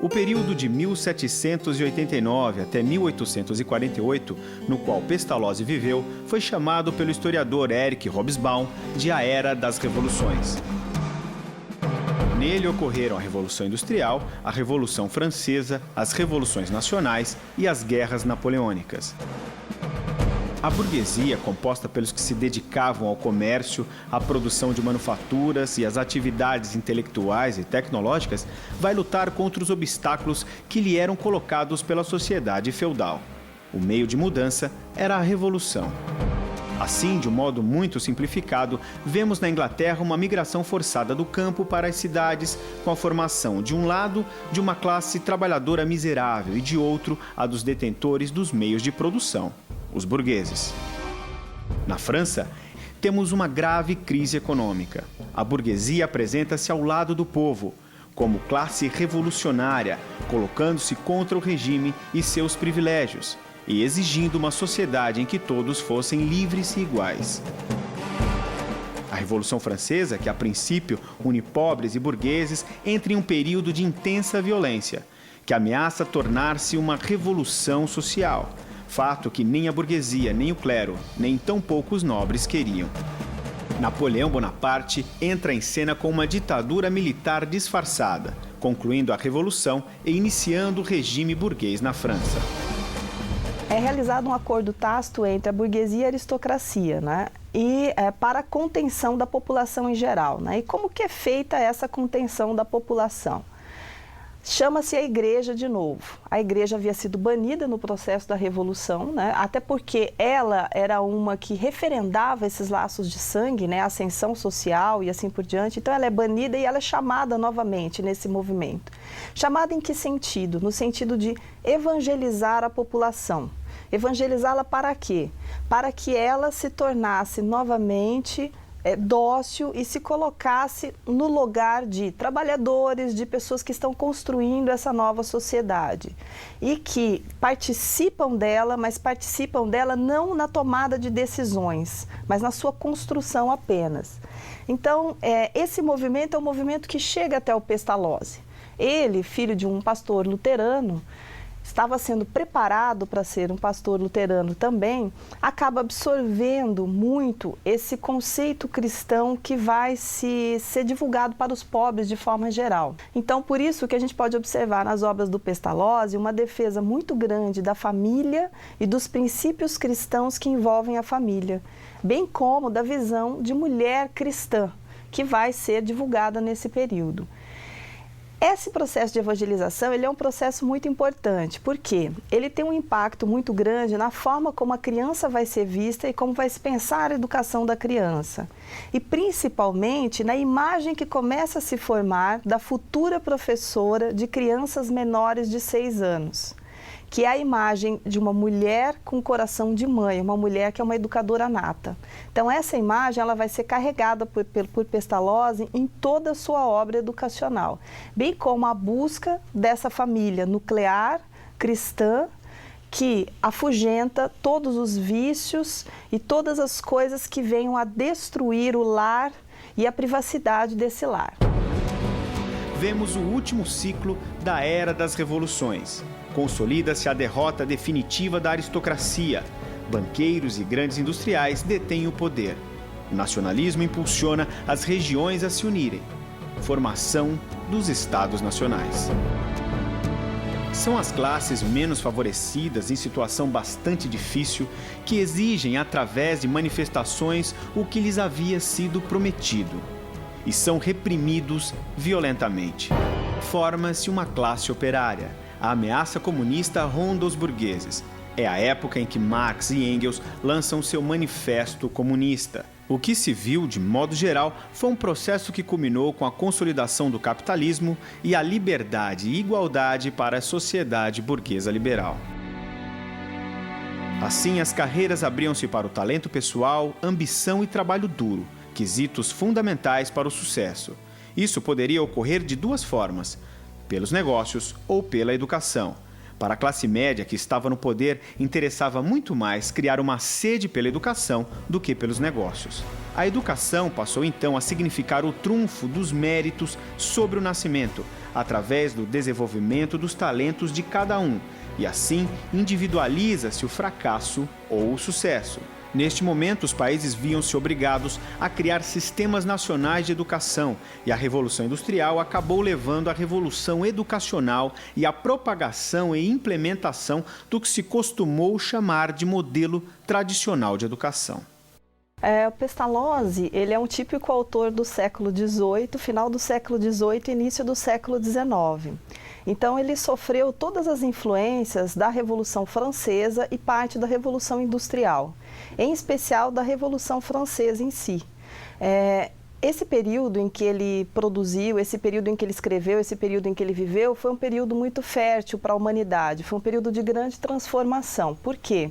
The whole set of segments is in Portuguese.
O período de 1789 até 1848, no qual Pestalozzi viveu, foi chamado pelo historiador Eric Hobsbawm de a Era das Revoluções. Nele ocorreram a Revolução Industrial, a Revolução Francesa, as Revoluções Nacionais e as Guerras Napoleônicas. A burguesia, composta pelos que se dedicavam ao comércio, à produção de manufaturas e às atividades intelectuais e tecnológicas, vai lutar contra os obstáculos que lhe eram colocados pela sociedade feudal. O meio de mudança era a revolução. Assim, de um modo muito simplificado, vemos na Inglaterra uma migração forçada do campo para as cidades, com a formação, de um lado, de uma classe trabalhadora miserável e, de outro, a dos detentores dos meios de produção, os burgueses. Na França, temos uma grave crise econômica. A burguesia apresenta-se ao lado do povo, como classe revolucionária, colocando-se contra o regime e seus privilégios, e exigindo uma sociedade em que todos fossem livres e iguais. A Revolução Francesa, que a princípio une pobres e burgueses, entra em um período de intensa violência, que ameaça tornar-se uma revolução social, fato que nem a burguesia, nem o clero, nem tão poucos nobres queriam. Napoleão Bonaparte entra em cena com uma ditadura militar disfarçada, concluindo a Revolução e iniciando o regime burguês na França. É realizado um acordo tácito entre a burguesia e a aristocracia, né? Para a contenção da população em geral, né? E como que é feita essa contenção da população? Chama-se a Igreja de novo. A Igreja havia sido banida no processo da Revolução, né? Até porque ela era uma que referendava esses laços de sangue, né? A ascensão social e assim por diante. Então ela é banida e ela é chamada novamente nesse movimento. Chamada em que sentido? No sentido de evangelizar a população. Evangelizá-la para quê? Para que ela se tornasse novamente dócil e se colocasse no lugar de trabalhadores, de pessoas que estão construindo essa nova sociedade e que participam dela, mas participam dela não na tomada de decisões, mas na sua construção apenas. Então, esse movimento é um movimento que chega até o Pestalozzi. Ele, filho de um pastor luterano, estava sendo preparado para ser um pastor luterano também, acaba absorvendo muito esse conceito cristão que vai ser divulgado para os pobres de forma geral. Então, por isso que a gente pode observar nas obras do Pestalozzi uma defesa muito grande da família e dos princípios cristãos que envolvem a família, bem como da visão de mulher cristã, que vai ser divulgada nesse período. Esse processo de evangelização ele é um processo muito importante, porque ele tem um impacto muito grande na forma como a criança vai ser vista e como vai se pensar a educação da criança. E principalmente na imagem que começa a se formar da futura professora de crianças menores de 6 anos. Que é a imagem de uma mulher com coração de mãe, uma mulher que é uma educadora nata. Então, essa imagem ela vai ser carregada por Pestalozzi em toda a sua obra educacional, bem como a busca dessa família nuclear, cristã, que afugenta todos os vícios e todas as coisas que venham a destruir o lar e a privacidade desse lar. Vemos o último ciclo da Era das Revoluções. Consolida-se a derrota definitiva da aristocracia. Banqueiros e grandes industriais detêm o poder. O nacionalismo impulsiona as regiões a se unirem. Formação dos Estados Nacionais. São as classes menos favorecidas, em situação bastante difícil, que exigem, através de manifestações, o que lhes havia sido prometido. E são reprimidos violentamente. Forma-se uma classe operária. A ameaça comunista ronda os burgueses. É a época em que Marx e Engels lançam seu Manifesto Comunista. O que se viu, de modo geral, foi um processo que culminou com a consolidação do capitalismo e a liberdade e igualdade para a sociedade burguesa liberal. Assim, as carreiras abriam-se para o talento pessoal, ambição e trabalho duro, quesitos fundamentais para o sucesso. Isso poderia ocorrer de duas formas: pelos negócios ou pela educação. Para a classe média que estava no poder, interessava muito mais criar uma sede pela educação do que pelos negócios. A educação passou então a significar o trunfo dos méritos sobre o nascimento, através do desenvolvimento dos talentos de cada um, e assim individualiza-se o fracasso ou o sucesso. Neste momento, os países viam-se obrigados a criar sistemas nacionais de educação, e a Revolução Industrial acabou levando à revolução educacional e à propagação e implementação do que se costumou chamar de modelo tradicional de educação. O Pestalozzi, ele é um típico autor do século XVIII, final do século XVIII e início do século XIX. Então, ele sofreu todas as influências da Revolução Francesa e parte da Revolução Industrial, em especial da Revolução Francesa em si. Esse período em que ele produziu, esse período em que ele escreveu, esse período em que ele viveu, foi um período muito fértil para a humanidade, foi um período de grande transformação. Por quê?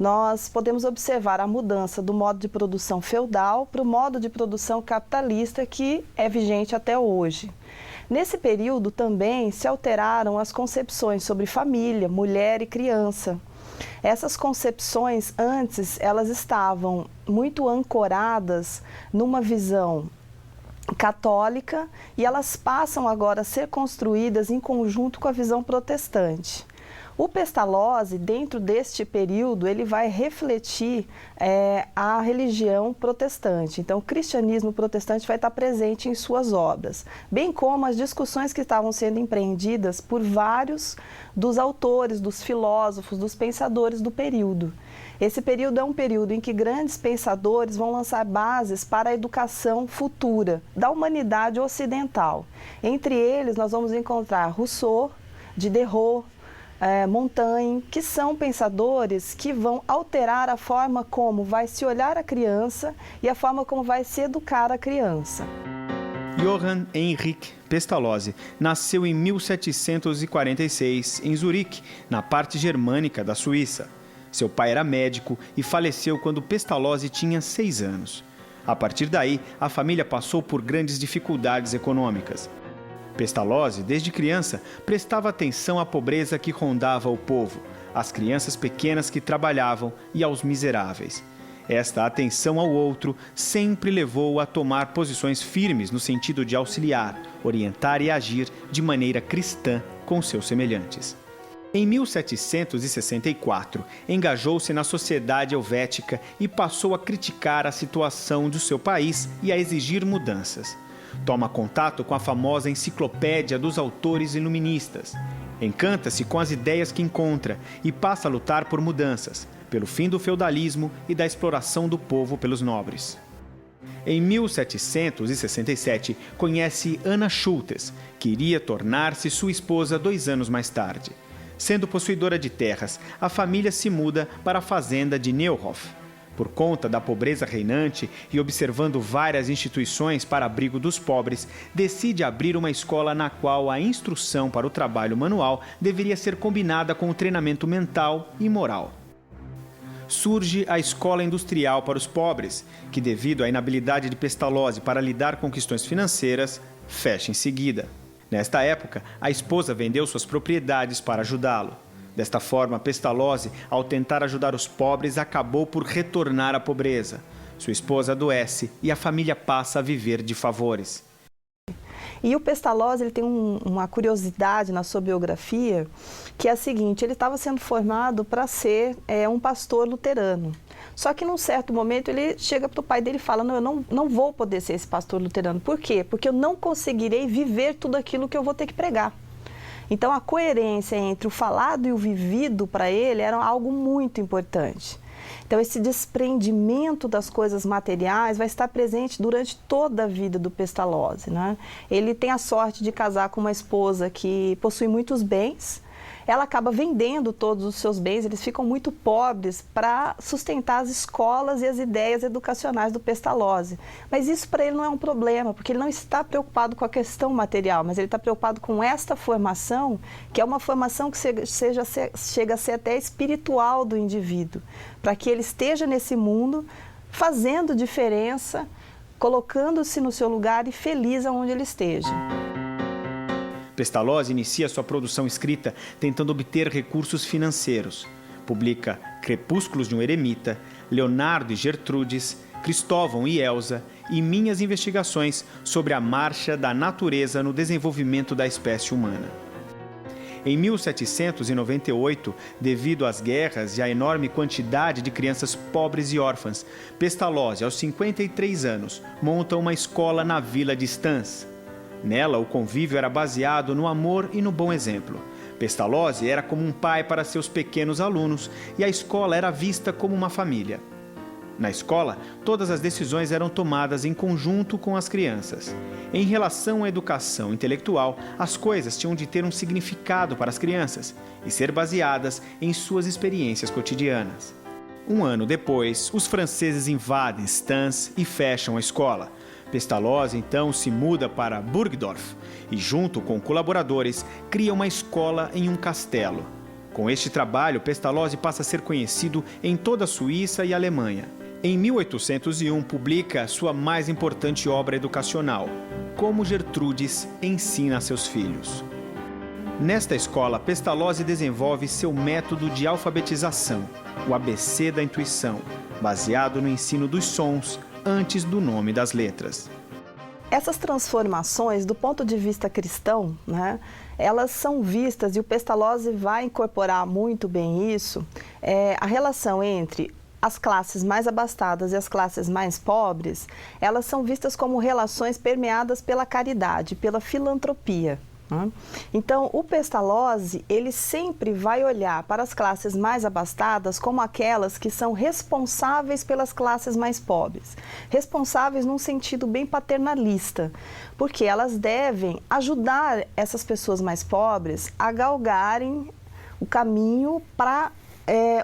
Nós podemos observar a mudança do modo de produção feudal para o modo de produção capitalista que é vigente até hoje. Nesse período também se alteraram as concepções sobre família, mulher e criança. Essas concepções antes, elas estavam muito ancoradas numa visão católica e elas passam agora a ser construídas em conjunto com a visão protestante. O Pestalozzi, dentro deste período, ele vai refletir a religião protestante. Então, o cristianismo protestante vai estar presente em suas obras, bem como as discussões que estavam sendo empreendidas por vários dos autores, dos filósofos, dos pensadores do período. Esse período é um período em que grandes pensadores vão lançar bases para a educação futura da humanidade ocidental. Entre eles, nós vamos encontrar Rousseau, Diderot, Montaigne, que são pensadores que vão alterar a forma como vai se olhar a criança e a forma como vai se educar a criança. Johann Heinrich Pestalozzi nasceu em 1746 em Zurique, na parte germânica da Suíça. Seu pai era médico e faleceu quando Pestalozzi tinha 6 anos. A partir daí, a família passou por grandes dificuldades econômicas. Pestalozzi, desde criança, prestava atenção à pobreza que rondava o povo, às crianças pequenas que trabalhavam e aos miseráveis. Esta atenção ao outro sempre levou-o a tomar posições firmes no sentido de auxiliar, orientar e agir de maneira cristã com seus semelhantes. Em 1764, engajou-se na Sociedade Helvética e passou a criticar a situação do seu país e a exigir mudanças. Toma contato com a famosa Enciclopédia dos Autores Iluministas. Encanta-se com as ideias que encontra e passa a lutar por mudanças, pelo fim do feudalismo e da exploração do povo pelos nobres. Em 1767, conhece Anna Schultes, que iria tornar-se sua esposa 2 anos mais tarde. Sendo possuidora de terras, a família se muda para a fazenda de Neuhof. Por conta da pobreza reinante e observando várias instituições para abrigo dos pobres, decide abrir uma escola na qual a instrução para o trabalho manual deveria ser combinada com o treinamento mental e moral. Surge a Escola Industrial para os Pobres, que, devido à inabilidade de Pestalozzi para lidar com questões financeiras, fecha em seguida. Nesta época, a esposa vendeu suas propriedades para ajudá-lo. Desta forma, Pestalozzi, ao tentar ajudar os pobres, acabou por retornar à pobreza. Sua esposa adoece e a família passa a viver de favores. E o Pestalozzi, ele tem uma curiosidade na sua biografia, que é a seguinte: ele estava sendo formado para ser um pastor luterano. Só que num certo momento ele chega para o pai dele e fala: não, eu não vou poder ser esse pastor luterano. Por quê? Porque eu não conseguirei viver tudo aquilo que eu vou ter que pregar. Então, a coerência entre o falado e o vivido para ele era algo muito importante. Então, esse desprendimento das coisas materiais vai estar presente durante toda a vida do Pestalozzi, né? Ele tem a sorte de casar com uma esposa que possui muitos bens. Ela acaba vendendo todos os seus bens, eles ficam muito pobres para sustentar as escolas e as ideias educacionais do Pestalozzi. Mas isso para ele não é um problema, porque ele não está preocupado com a questão material, mas ele está preocupado com esta formação, que é uma formação que chega a ser até espiritual do indivíduo, para que ele esteja nesse mundo fazendo diferença, colocando-se no seu lugar e feliz aonde ele esteja. Pestalozzi inicia sua produção escrita tentando obter recursos financeiros. Publica Crepúsculos de um Eremita, Leonardo e Gertrudes, Cristóvão e Elsa e minhas investigações sobre a marcha da natureza no desenvolvimento da espécie humana. Em 1798, devido às guerras e à enorme quantidade de crianças pobres e órfãs, Pestalozzi, aos 53 anos, monta uma escola na vila de Stans. Nela, o convívio era baseado no amor e no bom exemplo. Pestalozzi era como um pai para seus pequenos alunos e a escola era vista como uma família. Na escola, todas as decisões eram tomadas em conjunto com as crianças. Em relação à educação intelectual, as coisas tinham de ter um significado para as crianças e ser baseadas em suas experiências cotidianas. Um ano depois, os franceses invadem Stans e fecham a escola. Pestalozzi então se muda para Burgdorf e, junto com colaboradores, cria uma escola em um castelo. Com este trabalho, Pestalozzi passa a ser conhecido em toda a Suíça e Alemanha. Em 1801, publica sua mais importante obra educacional, Como Gertrudes ensina a seus filhos. Nesta escola, Pestalozzi desenvolve seu método de alfabetização, o ABC da intuição, baseado no ensino dos sons antes do nome das letras. Essas transformações, do ponto de vista cristão, elas são vistas, e o Pestalozzi vai incorporar muito bem isso, a relação entre as classes mais abastadas e as classes mais pobres, elas são vistas como relações permeadas pela caridade, pela filantropia. Então, o Pestalozzi, ele sempre vai olhar para as classes mais abastadas como aquelas que são responsáveis pelas classes mais pobres. Responsáveis num sentido bem paternalista, porque elas devem ajudar essas pessoas mais pobres a galgarem o caminho para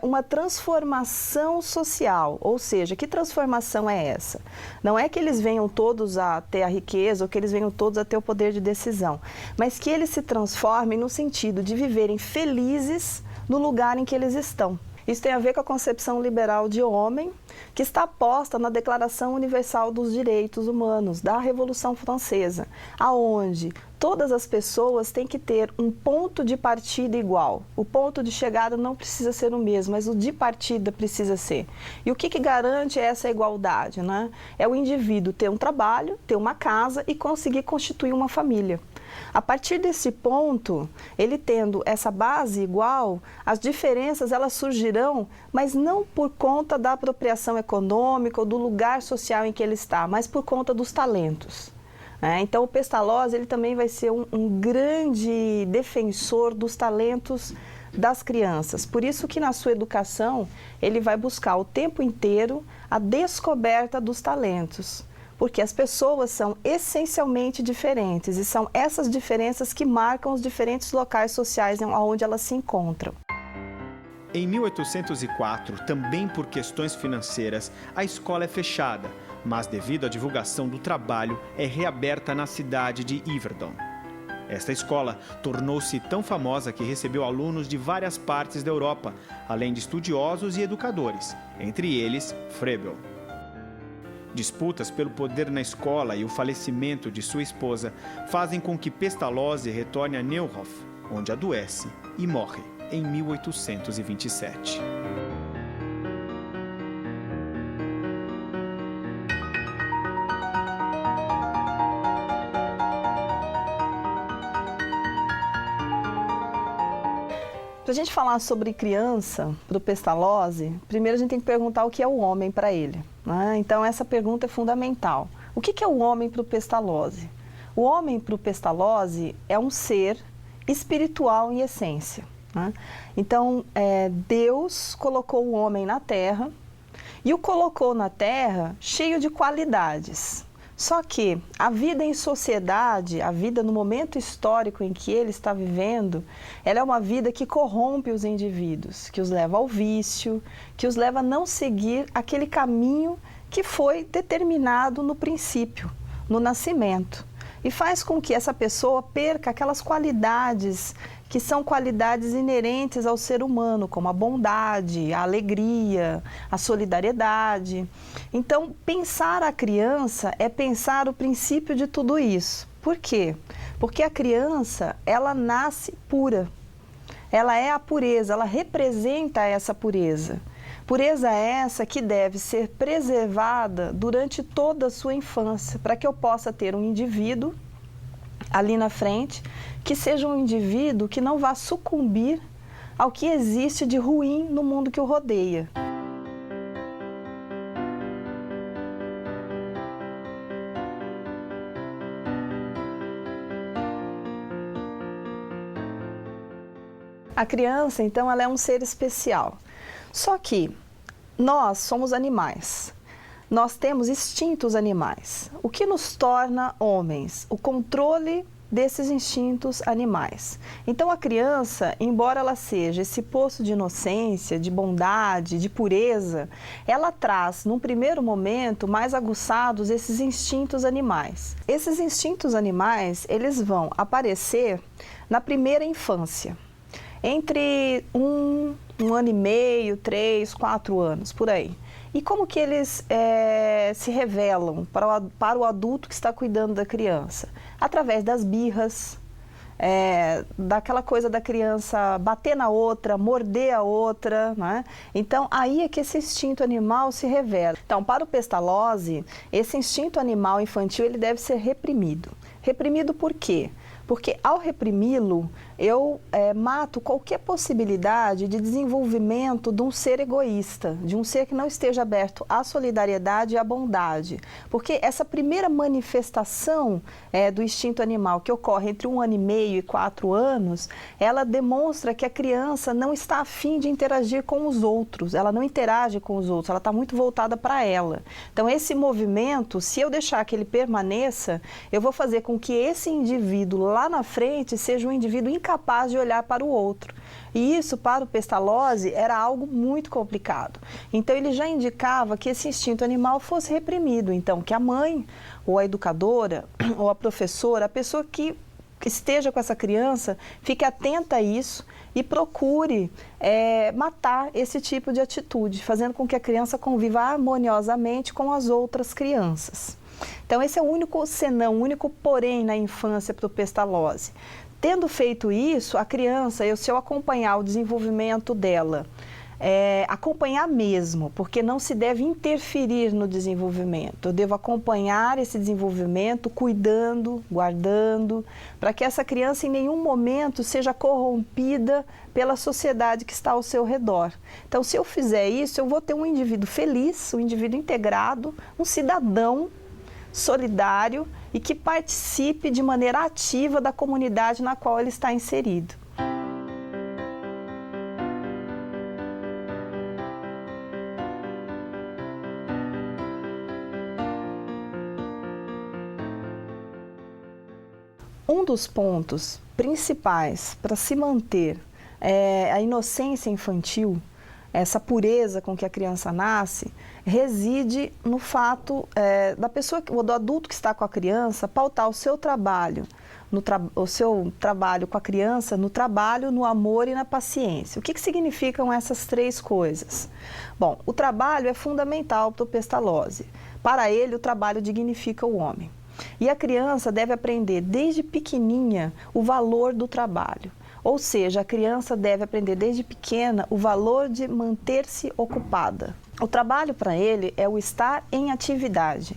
uma transformação social. Ou seja, que transformação é essa? Não é que eles venham todos a ter a riqueza ou que eles venham todos a ter o poder de decisão, mas que eles se transformem no sentido de viverem felizes no lugar em que eles estão. Isso tem a ver com a concepção liberal de homem, que está posta na Declaração Universal dos Direitos Humanos, da Revolução Francesa, aonde todas as pessoas têm que ter um ponto de partida igual. O ponto de chegada não precisa ser o mesmo, mas o de partida precisa ser. E o que garante essa igualdade, É o indivíduo ter um trabalho, ter uma casa e conseguir constituir uma família. A partir desse ponto, ele tendo essa base igual, as diferenças elas surgirão, mas não por conta da apropriação econômica ou do lugar social em que ele está, mas por conta dos talentos. Então, o Pestalozzi ele também vai ser um grande defensor dos talentos das crianças. Por isso que na sua educação, ele vai buscar o tempo inteiro a descoberta dos talentos. Porque as pessoas são essencialmente diferentes e são essas diferenças que marcam os diferentes locais sociais onde elas se encontram. Em 1804, também por questões financeiras, a escola é fechada, mas devido à divulgação do trabalho, é reaberta na cidade de Yverdon. Esta escola tornou-se tão famosa que recebeu alunos de várias partes da Europa, além de estudiosos e educadores, entre eles Froebel. Disputas pelo poder na escola e o falecimento de sua esposa fazem com que Pestalozzi retorne a Neuhof, onde adoece e morre em 1827. Para a gente falar sobre criança, para o Pestalozzi, primeiro a gente tem que perguntar o que é o homem para ele. Então, essa pergunta é fundamental. O que é o homem para o Pestalozzi? O homem para o Pestalozzi é um ser espiritual em essência. Então, Deus colocou o homem na Terra e o colocou na Terra cheio de qualidades. Só que a vida em sociedade, a vida no momento histórico em que ele está vivendo, ela é uma vida que corrompe os indivíduos, que os leva ao vício, que os leva a não seguir aquele caminho que foi determinado no princípio, no nascimento. E faz com que essa pessoa perca aquelas qualidades que são qualidades inerentes ao ser humano, como a bondade, a alegria, a solidariedade. Então, pensar a criança é pensar o princípio de tudo isso. Por quê? Porque a criança, ela nasce pura. Ela é a pureza, ela representa essa pureza. Pureza essa que deve ser preservada durante toda a sua infância, para que eu possa ter um indivíduo ali na frente, que seja um indivíduo que não vá sucumbir ao que existe de ruim no mundo que o rodeia. A criança, então, ela é um ser especial. Só que nós somos animais. Nós temos instintos animais. O que nos torna homens? O controle desses instintos animais. Então a criança, embora ela seja esse poço de inocência, de bondade, de pureza, ela traz, num primeiro momento, mais aguçados esses instintos animais. Esses instintos animais, eles vão aparecer na primeira infância. Entre um ano e meio, 3, 4 anos, por aí. E como que eles se revelam para o adulto que está cuidando da criança? Através das birras, daquela coisa da criança bater na outra, morder a outra, né? Então, aí é que esse instinto animal se revela. Então, para o Pestalozzi, esse instinto animal infantil ele deve ser reprimido. Reprimido por quê? Porque ao reprimi-lo, eu mato qualquer possibilidade de desenvolvimento de um ser egoísta, de um ser que não esteja aberto à solidariedade e à bondade. Porque essa primeira manifestação do instinto animal, que ocorre entre 1 ano e meio e 4 anos, ela demonstra que a criança não está afim de interagir com os outros, ela não interage com os outros, ela está muito voltada para ela. Então, esse movimento, se eu deixar que ele permaneça, eu vou fazer com que esse indivíduo lá na frente seja um indivíduo incapaz de olhar para o outro. E isso, para o Pestalozzi, era algo muito complicado. Então, ele já indicava que esse instinto animal fosse reprimido. Então, que a mãe, ou a educadora, ou a professora, a pessoa que esteja com essa criança, fique atenta a isso e procure matar esse tipo de atitude, fazendo com que a criança conviva harmoniosamente com as outras crianças. Então, esse é o único senão, o único porém na infância para o Pestalozzi. Tendo feito isso, a criança, se eu acompanhar o desenvolvimento dela, acompanhar mesmo, porque não se deve interferir no desenvolvimento. Eu devo acompanhar esse desenvolvimento, cuidando, guardando, para que essa criança em nenhum momento seja corrompida pela sociedade que está ao seu redor. Então, se eu fizer isso, eu vou ter um indivíduo feliz, um indivíduo integrado, um cidadão solidário e que participe de maneira ativa da comunidade na qual ele está inserido. Um dos pontos principais para se manter a inocência infantil, essa pureza com que a criança nasce, reside no fato da pessoa, do adulto que está com a criança, pautar o seu trabalho, o seu trabalho com a criança, no trabalho, no amor e na paciência. O que significam essas 3 coisas? Bom, o trabalho é fundamental para o Pestalozzi. Para ele, o trabalho dignifica o homem. E a criança deve aprender desde pequenininha o valor do trabalho. Ou seja, a criança deve aprender desde pequena o valor de manter-se ocupada. O trabalho para ele é o estar em atividade,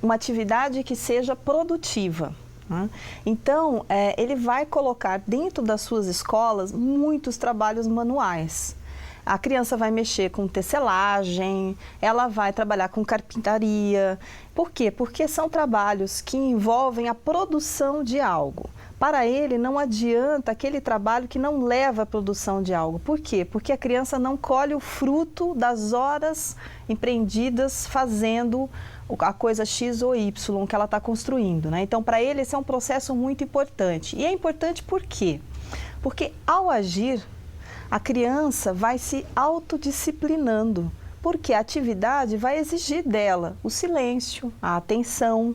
uma atividade que seja produtiva. Né? Então, ele vai colocar dentro das suas escolas muitos trabalhos manuais. A criança vai mexer com tecelagem, ela vai trabalhar com carpintaria. Por quê? Porque são trabalhos que envolvem a produção de algo. Para ele, não adianta aquele trabalho que não leva à produção de algo. Por quê? Porque a criança não colhe o fruto das horas empreendidas fazendo a coisa X ou Y que ela está construindo. Né? Então, para ele, esse é um processo muito importante. E é importante por quê? Porque ao agir, a criança vai se autodisciplinando, porque a atividade vai exigir dela o silêncio, a atenção,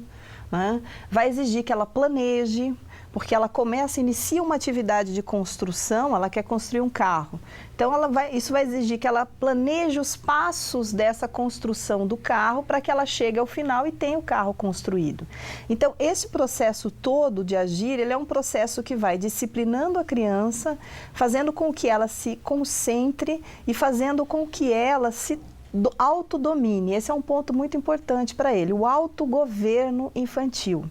né? Vai exigir que ela planeje, porque ela inicia uma atividade de construção, ela quer construir um carro. Então, isso vai exigir que ela planeje os passos dessa construção do carro para que ela chegue ao final e tenha o carro construído. Então, esse processo todo de agir, ele é um processo que vai disciplinando a criança, fazendo com que ela se concentre e fazendo com que ela se autodomine. Esse é um ponto muito importante para ele, o autogoverno infantil.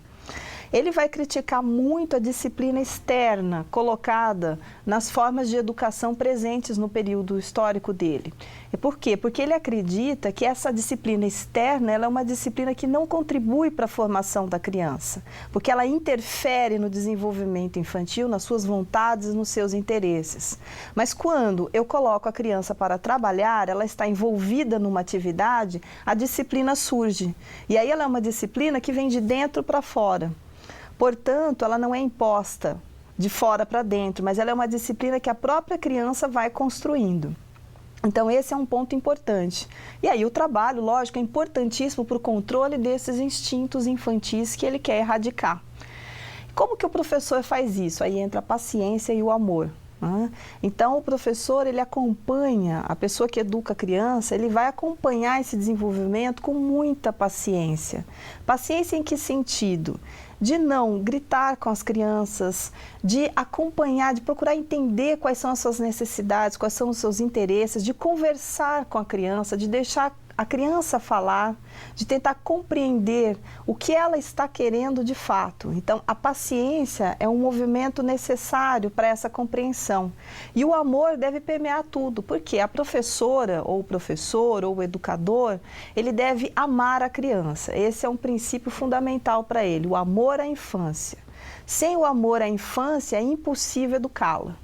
Ele vai criticar muito a disciplina externa colocada nas formas de educação presentes no período histórico dele. E por quê? Porque ele acredita que essa disciplina externa ela é uma disciplina que não contribui para a formação da criança, porque ela interfere no desenvolvimento infantil, nas suas vontades, nos seus interesses. Mas quando eu coloco a criança para trabalhar, ela está envolvida numa atividade, a disciplina surge. E aí ela é uma disciplina que vem de dentro para fora. Portanto, ela não é imposta de fora para dentro, mas ela é uma disciplina que a própria criança vai construindo. Então, esse é um ponto importante. E aí, o trabalho, lógico, é importantíssimo para o controle desses instintos infantis que ele quer erradicar. Como que o professor faz isso? Aí entra a paciência e o amor. Então, o professor, ele acompanha, a pessoa que educa a criança, ele vai acompanhar esse desenvolvimento com muita paciência. Paciência em que sentido? De não gritar com as crianças, de acompanhar, de procurar entender quais são as suas necessidades, quais são os seus interesses, de conversar com a criança, de deixar a criança falar, de tentar compreender o que ela está querendo de fato. Então, a paciência é um movimento necessário para essa compreensão. E o amor deve permear tudo, porque a professora, ou o professor, ou o educador, ele deve amar a criança. Esse é um princípio fundamental para ele, o amor à infância. Sem o amor à infância, é impossível educá-la.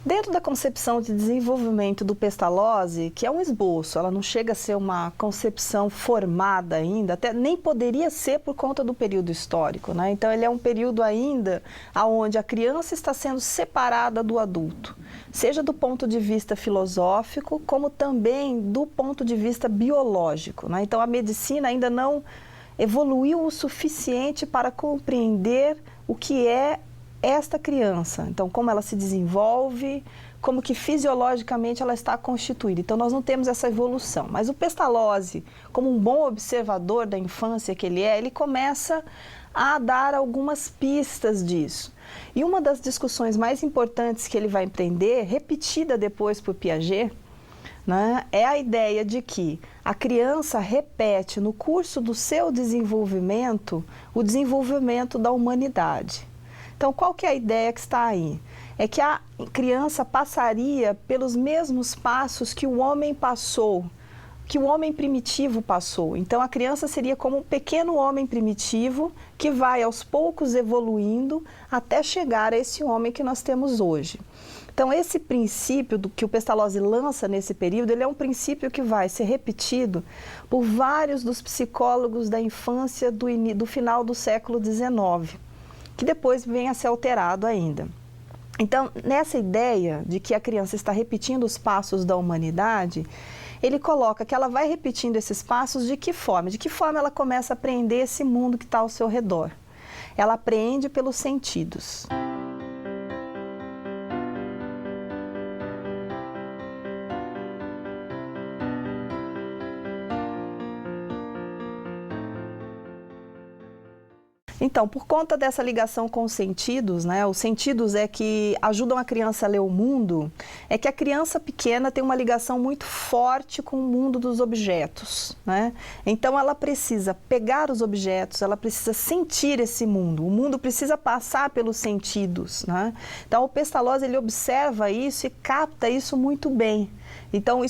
Dentro da concepção de desenvolvimento do Pestalozzi, que é um esboço, ela não chega a ser uma concepção formada ainda, até nem poderia ser por conta do período histórico, né? Então, ele é um período ainda onde a criança está sendo separada do adulto, seja do ponto de vista filosófico, como também do ponto de vista biológico, né? Então, a medicina ainda não evoluiu o suficiente para compreender o que é esta criança, então como ela se desenvolve, como que fisiologicamente ela está constituída. Então nós não temos essa evolução, mas o Pestalozzi, como um bom observador da infância que ele começa a dar algumas pistas disso. E uma das discussões mais importantes que ele vai empreender, repetida depois por Piaget, né, é a ideia de que a criança repete no curso do seu desenvolvimento o desenvolvimento da humanidade. Então, qual que é a ideia que está aí? É que a criança passaria pelos mesmos passos que o homem passou, que o homem primitivo passou. Então, a criança seria como um pequeno homem primitivo que vai aos poucos evoluindo até chegar a esse homem que nós temos hoje. Então, esse princípio que o Pestalozzi lança nesse período, ele é um princípio que vai ser repetido por vários dos psicólogos da infância do final do século XIX. Que depois vem a ser alterado ainda. Então, nessa ideia de que a criança está repetindo os passos da humanidade, ele coloca que ela vai repetindo esses passos de que forma? De que forma ela começa a aprender esse mundo que está ao seu redor? Ela aprende pelos sentidos. Então, por conta dessa ligação com os sentidos, né, os sentidos é que ajudam a criança a ler o mundo, é que a criança pequena tem uma ligação muito forte com o mundo dos objetos, né? Então, ela precisa pegar os objetos, ela precisa sentir esse mundo, o mundo precisa passar pelos sentidos, né? Então, o Pestalozzi, ele observa isso e capta isso muito bem. Então,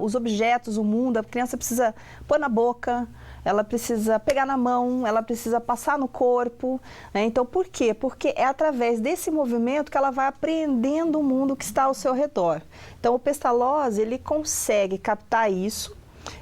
os objetos, o mundo, a criança precisa pôr na boca, ela precisa pegar na mão, ela precisa passar no corpo, né? Então, por quê? Porque é através desse movimento que ela vai aprendendo o mundo que está ao seu redor. Então, o Pestalozzi, ele consegue captar isso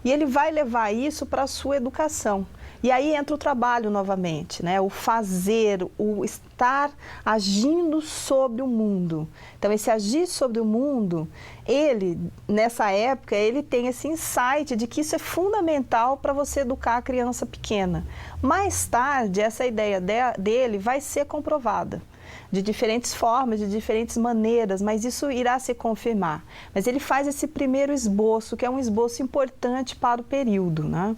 e ele vai levar isso para a sua educação. E aí entra o trabalho novamente, né? O fazer, o estar agindo sobre o mundo. Então, esse agir sobre o mundo, ele, nessa época, ele tem esse insight de que isso é fundamental para você educar a criança pequena. Mais tarde, essa ideia dele vai ser comprovada de diferentes formas, de diferentes maneiras, mas isso irá se confirmar. Mas ele faz esse primeiro esboço, que é um esboço importante para o período, né?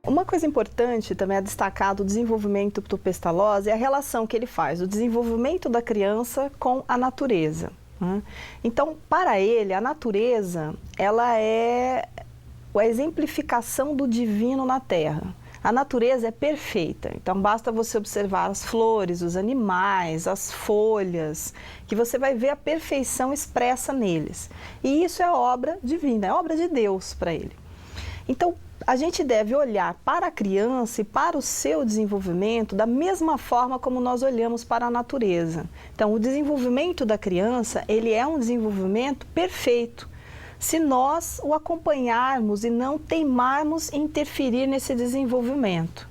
Uma coisa importante também a destacar do desenvolvimento do Pestalozzi é a relação que ele faz do desenvolvimento da criança com a natureza. Então, para ele, a natureza, ela é a exemplificação do divino na Terra. A natureza é perfeita, então basta você observar as flores, os animais, as folhas, que você vai ver a perfeição expressa neles. E isso é obra divina, é obra de Deus para ele. Então, a gente deve olhar para a criança e para o seu desenvolvimento da mesma forma como nós olhamos para a natureza. Então, o desenvolvimento da criança, ele é um desenvolvimento perfeito, se nós o acompanharmos e não teimarmos em interferir nesse desenvolvimento.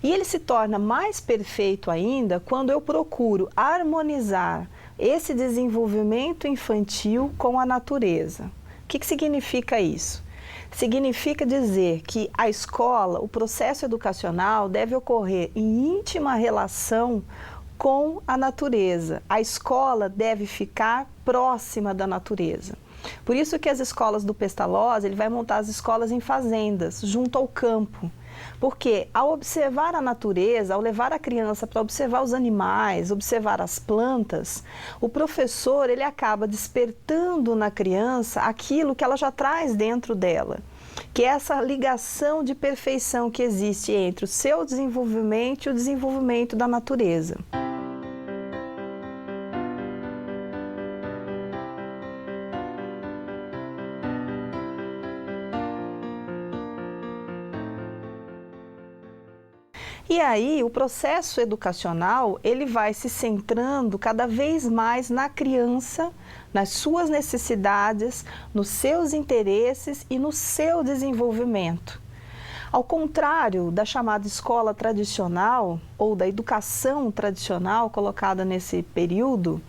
E ele se torna mais perfeito ainda quando eu procuro harmonizar esse desenvolvimento infantil com a natureza. O que significa isso? Significa dizer que a escola, o processo educacional deve ocorrer em íntima relação com a natureza. A escola deve ficar próxima da natureza. Por isso que as escolas do Pestalozzi, ele vai montar as escolas em fazendas, junto ao campo. Porque ao observar a natureza, ao levar a criança para observar os animais, observar as plantas, o professor ele acaba despertando na criança aquilo que ela já traz dentro dela, que é essa ligação de perfeição que existe entre o seu desenvolvimento e o desenvolvimento da natureza. E aí, o processo educacional, ele vai se centrando cada vez mais na criança, nas suas necessidades, nos seus interesses e no seu desenvolvimento. Ao contrário da chamada escola tradicional, ou da educação tradicional colocada nesse período,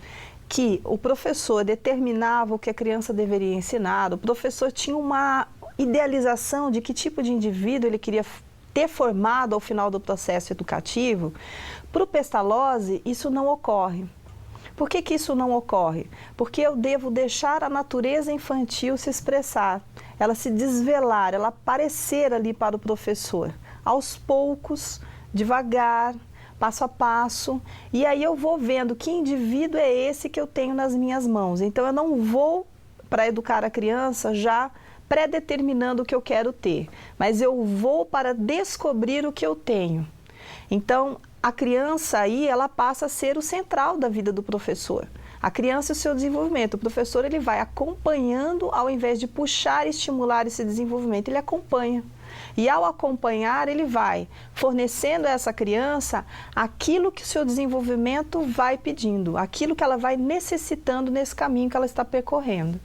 que o professor determinava o que a criança deveria ensinar, o professor tinha uma idealização de que tipo de indivíduo ele queria ter formado ao final do processo educativo. Para o Pestalozzi, isso não ocorre. Por que isso não ocorre? Porque eu devo deixar a natureza infantil se expressar, ela se desvelar, ela aparecer ali para o professor, aos poucos, devagar, passo a passo, e aí eu vou vendo que indivíduo é esse que eu tenho nas minhas mãos. Então eu não vou, para educar a criança, já pré-determinando o que eu quero ter, mas eu vou para descobrir o que eu tenho. Então, a criança aí, ela passa a ser o central da vida do professor. A criança e o seu desenvolvimento. O professor, ele vai acompanhando, ao invés de puxar e estimular esse desenvolvimento, ele acompanha. E ao acompanhar, ele vai fornecendo a essa criança aquilo que o seu desenvolvimento vai pedindo, aquilo que ela vai necessitando nesse caminho que ela está percorrendo.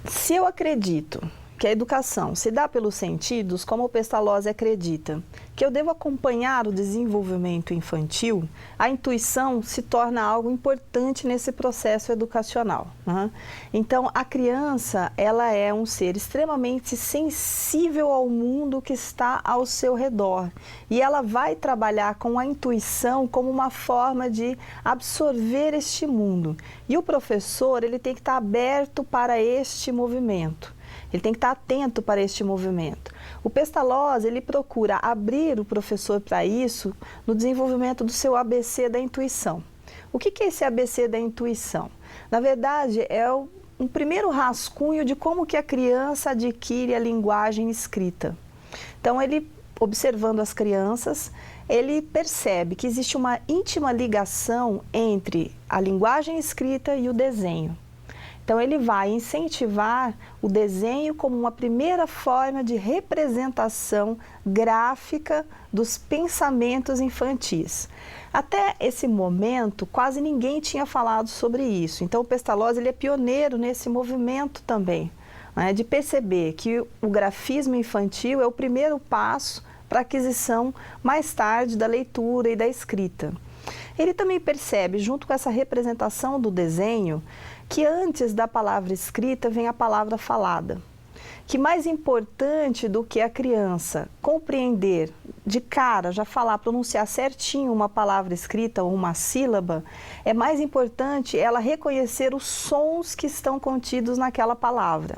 Se eu acredito que a educação se dá pelos sentidos, como o Pestalozzi acredita, que eu devo acompanhar o desenvolvimento infantil, a intuição se torna algo importante nesse processo educacional. Então, a criança, ela é um ser extremamente sensível ao mundo que está ao seu redor. E ela vai trabalhar com a intuição como uma forma de absorver este mundo. E o professor, ele tem que estar aberto para este movimento. Ele tem que estar atento para este movimento. O Pestalozzi, ele procura abrir o professor para isso no desenvolvimento do seu ABC da intuição. O que é esse ABC da intuição? Na verdade, é um primeiro rascunho de como que a criança adquire a linguagem escrita. Então, ele, observando as crianças, ele percebe que existe uma íntima ligação entre a linguagem escrita e o desenho. Então, ele vai incentivar o desenho como uma primeira forma de representação gráfica dos pensamentos infantis. Até esse momento, quase ninguém tinha falado sobre isso. Então, o Pestalozzi ele é pioneiro nesse movimento também, né, de perceber que o grafismo infantil é o primeiro passo para a aquisição mais tarde da leitura e da escrita. Ele também percebe, junto com essa representação do desenho, que antes da palavra escrita vem a palavra falada. Que mais importante do que a criança compreender de cara, já falar, pronunciar certinho uma palavra escrita ou uma sílaba, é mais importante ela reconhecer os sons que estão contidos naquela palavra.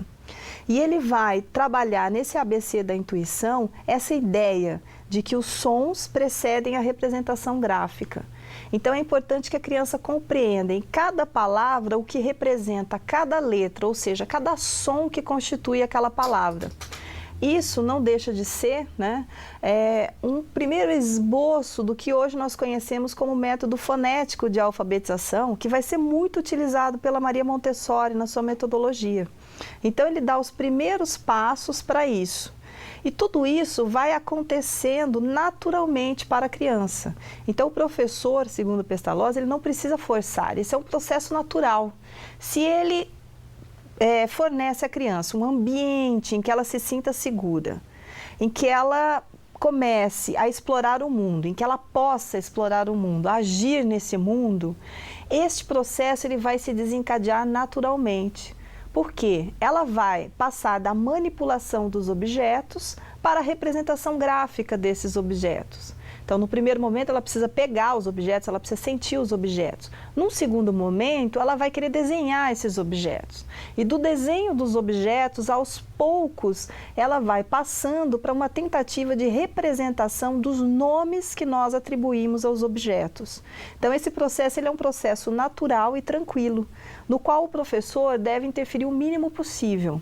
E ele vai trabalhar nesse ABC da intuição essa ideia de que os sons precedem a representação gráfica. Então é importante que a criança compreenda em cada palavra o que representa cada letra, ou seja, cada som que constitui aquela palavra. Isso não deixa de ser, né, um primeiro esboço do que hoje nós conhecemos como método fonético de alfabetização, que vai ser muito utilizado pela Maria Montessori na sua metodologia. Então ele dá os primeiros passos para isso. E tudo isso vai acontecendo naturalmente para a criança. Então o professor, segundo Pestalozzi, ele não precisa forçar, isso é um processo natural. Se ele fornece à criança um ambiente em que ela se sinta segura, em que ela comece a explorar o mundo, em que ela possa explorar o mundo, agir nesse mundo, este processo ele vai se desencadear naturalmente. Porque ela vai passar da manipulação dos objetos para a representação gráfica desses objetos. Então, no primeiro momento, ela precisa pegar os objetos, ela precisa sentir os objetos. Num segundo momento, ela vai querer desenhar esses objetos. E do desenho dos objetos, aos poucos, ela vai passando para uma tentativa de representação dos nomes que nós atribuímos aos objetos. Então, esse processo ele é um processo natural e tranquilo, no qual o professor deve interferir o mínimo possível.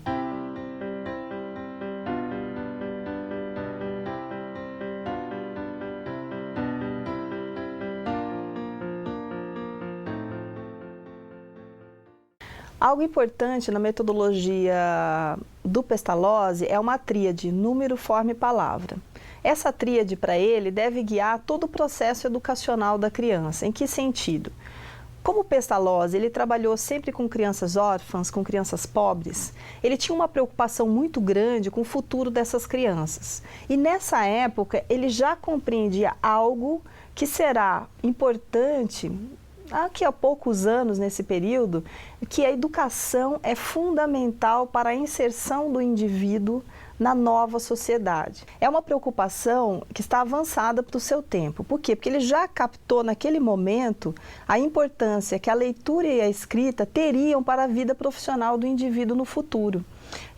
Algo importante na metodologia do Pestalozzi é uma tríade número, forma e palavra. Essa tríade, para ele, deve guiar todo o processo educacional da criança. Em que sentido? Como o Pestalozzi ele trabalhou sempre com crianças órfãs, com crianças pobres, ele tinha uma preocupação muito grande com o futuro dessas crianças. E nessa época, ele já compreendia algo que será importante daqui a poucos anos, nesse período, que a educação é fundamental para a inserção do indivíduo na nova sociedade. É uma preocupação que está avançada para o seu tempo. Por quê? Porque ele já captou naquele momento a importância que a leitura e a escrita teriam para a vida profissional do indivíduo no futuro.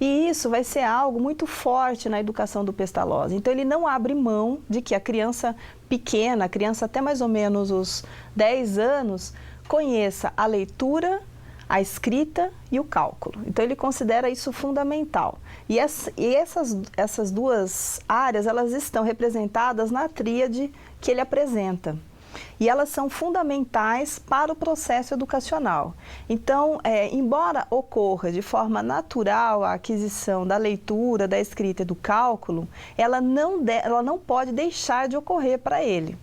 E isso vai ser algo muito forte na educação do Pestalozzi. Então ele não abre mão de que a criança pequena, a criança até mais ou menos os 10 anos, conheça a leitura, a escrita e o cálculo. Então ele considera isso fundamental. E essas duas áreas, elas estão representadas na tríade que ele apresenta. E elas são fundamentais para o processo educacional. Então, embora ocorra de forma natural a aquisição da leitura, da escrita e do cálculo, ela não pode deixar de ocorrer para ele.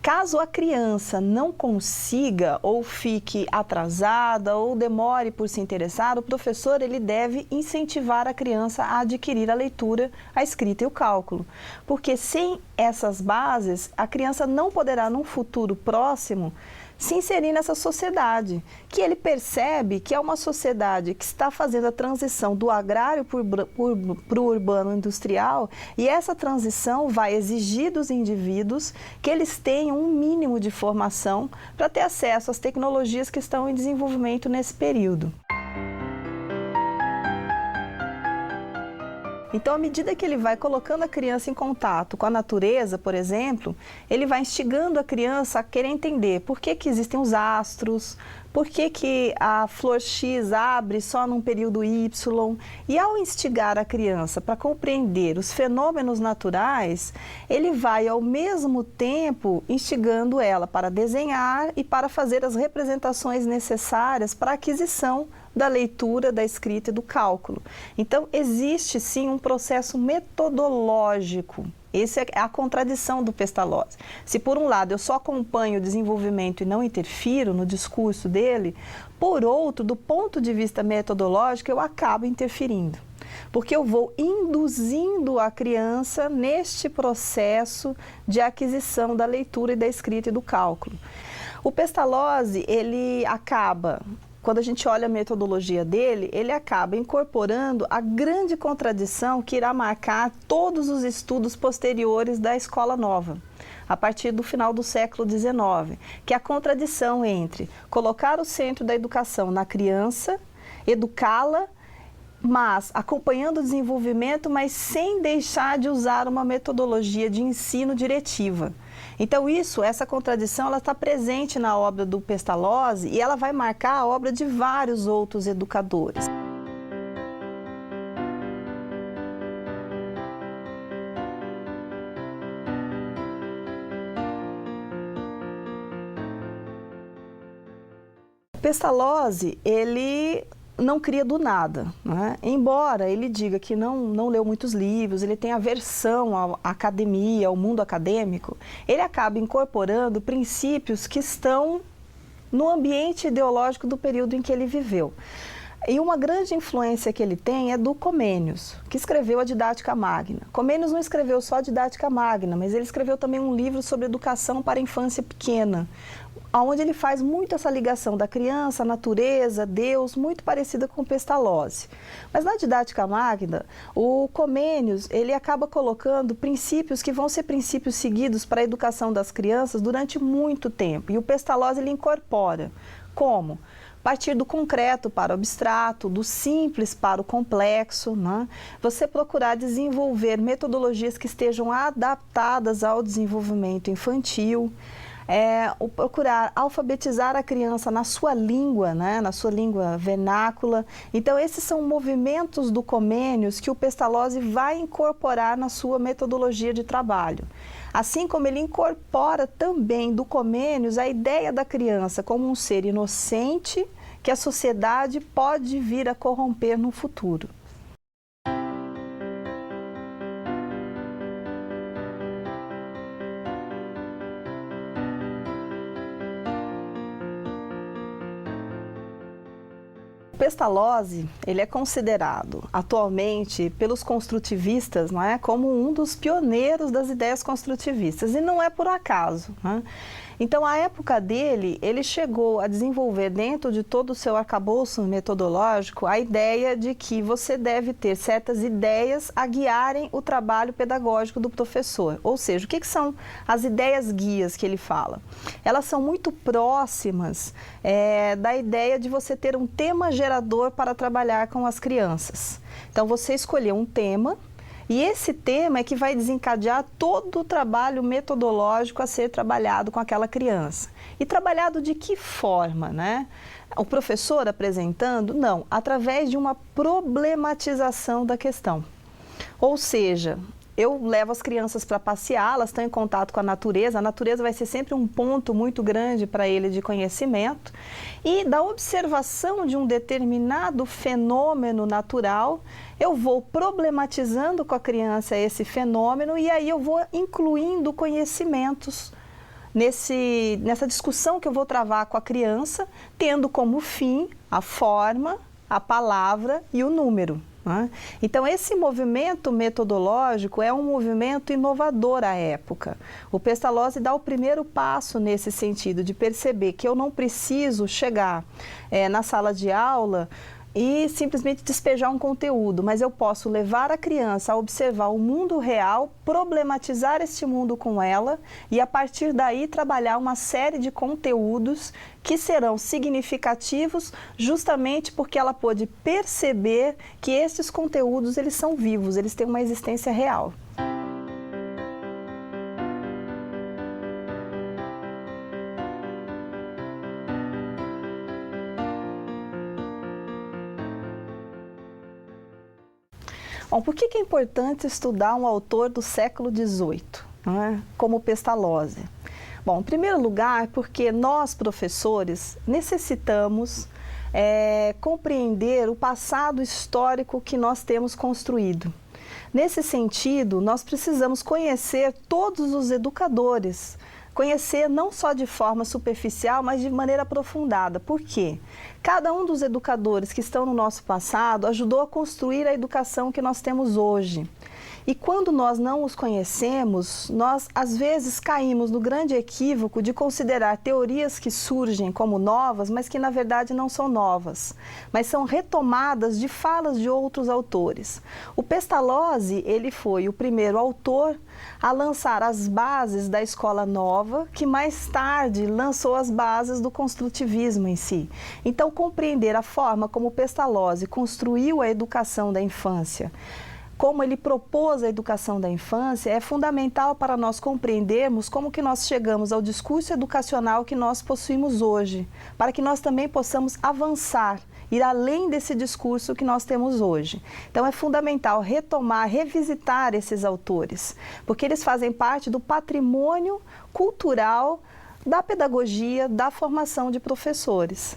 Caso a criança não consiga ou fique atrasada ou demore por se interessar, o professor ele deve incentivar a criança a adquirir a leitura, a escrita e o cálculo. Porque sem essas bases, a criança não poderá, num futuro próximo, se inserir nessa sociedade, que ele percebe que é uma sociedade que está fazendo a transição do agrário para o urbano industrial, e essa transição vai exigir dos indivíduos que eles tenham um mínimo de formação para ter acesso às tecnologias que estão em desenvolvimento nesse período. Então, à medida que ele vai colocando a criança em contato com a natureza, por exemplo, ele vai instigando a criança a querer entender por que existem os astros, Por que que a flor X abre só num período Y? E ao instigar a criança para compreender os fenômenos naturais, ele vai ao mesmo tempo instigando ela para desenhar e para fazer as representações necessárias para a aquisição da leitura, da escrita e do cálculo. Então, existe sim um processo metodológico. Essa é a contradição do Pestalozzi. Se por um lado eu só acompanho o desenvolvimento e não interfiro no discurso dele, por outro, do ponto de vista metodológico, eu acabo interferindo. Porque eu vou induzindo a criança neste processo de aquisição da leitura e da escrita e do cálculo. O Pestalozzi, ele acaba, quando a gente olha a metodologia dele, ele acaba incorporando a grande contradição que irá marcar todos os estudos posteriores da Escola Nova, a partir do final do século XIX, que é a contradição entre colocar o centro da educação na criança, educá-la, mas acompanhando o desenvolvimento, mas sem deixar de usar uma metodologia de ensino diretiva. Então essa contradição, ela está presente na obra do Pestalozzi e ela vai marcar a obra de vários outros educadores. O Pestalozzi, ele não cria do nada, né? Embora ele diga que não leu muitos livros, ele tem aversão à academia, ao mundo acadêmico, ele acaba incorporando princípios que estão no ambiente ideológico do período em que ele viveu. E uma grande influência que ele tem é do Comênios, que escreveu a Didática Magna. Comênios não escreveu só a Didática Magna, mas ele escreveu também um livro sobre educação para a infância pequena, onde ele faz muito essa ligação da criança, natureza, Deus, muito parecida com o Pestalozzi. Mas na Didática Magna, o Comênios, ele acaba colocando princípios que vão ser princípios seguidos para a educação das crianças durante muito tempo. E o Pestalozzi, ele incorpora como? Partir do concreto para o abstrato, do simples para o complexo, né? Você procurar desenvolver metodologias que estejam adaptadas ao desenvolvimento infantil, o procurar alfabetizar a criança na sua língua, né? Na sua língua vernácula. Então, esses são movimentos do Comênios que o Pestalozzi vai incorporar na sua metodologia de trabalho. Assim como ele incorpora também do Comênios a ideia da criança como um ser inocente que a sociedade pode vir a corromper no futuro. O Pestalozzi, ele é considerado atualmente pelos construtivistas, não é, como um dos pioneiros das ideias construtivistas, e não é por acaso, né? Então, a época dele, ele chegou a desenvolver dentro de todo o seu arcabouço metodológico a ideia de que você deve ter certas ideias a guiarem o trabalho pedagógico do professor. Ou seja, o que são as ideias guias que ele fala? Elas são muito próximas da ideia de você ter um tema gerador para trabalhar com as crianças. Então, você escolheu um tema, e esse tema é que vai desencadear todo o trabalho metodológico a ser trabalhado com aquela criança. E trabalhado de que forma, né? O professor apresentando? Não, através de uma problematização da questão. Ou seja, eu levo as crianças para passear, elas estão em contato com a natureza vai ser sempre um ponto muito grande para ele de conhecimento, e da observação de um determinado fenômeno natural, eu vou problematizando com a criança esse fenômeno e aí eu vou incluindo conhecimentos nessa discussão que eu vou travar com a criança, tendo como fim a forma, a palavra e o número. Então, esse movimento metodológico é um movimento inovador à época. O Pestalozzi dá o primeiro passo nesse sentido, de perceber que eu não preciso chegar na sala de aula e simplesmente despejar um conteúdo, mas eu posso levar a criança a observar o mundo real, problematizar este mundo com ela e, a partir daí, trabalhar uma série de conteúdos que serão significativos justamente porque ela pôde perceber que esses conteúdos, eles são vivos, eles têm uma existência real. Bom, por que é importante estudar um autor do século XVIII, né, como Pestalozzi? Bom, em primeiro lugar, porque nós, professores, necessitamos compreender o passado histórico que nós temos construído. Nesse sentido, nós precisamos conhecer todos os educadores, conhecer não só de forma superficial, mas de maneira aprofundada. Por quê? Cada um dos educadores que estão no nosso passado ajudou a construir a educação que nós temos hoje. E quando nós não os conhecemos, nós às vezes caímos no grande equívoco de considerar teorias que surgem como novas, mas que na verdade não são novas, mas são retomadas de falas de outros autores. O Pestalozzi, ele foi o primeiro autor a lançar as bases da escola nova, que mais tarde lançou as bases do construtivismo em si. Então, compreender a forma como Pestalozzi construiu a educação da infância, como ele propôs a educação da infância, é fundamental para nós compreendermos como que nós chegamos ao discurso educacional que nós possuímos hoje, para que nós também possamos avançar, ir além desse discurso que nós temos hoje. Então é fundamental retomar, revisitar esses autores, porque eles fazem parte do patrimônio cultural da pedagogia, da formação de professores.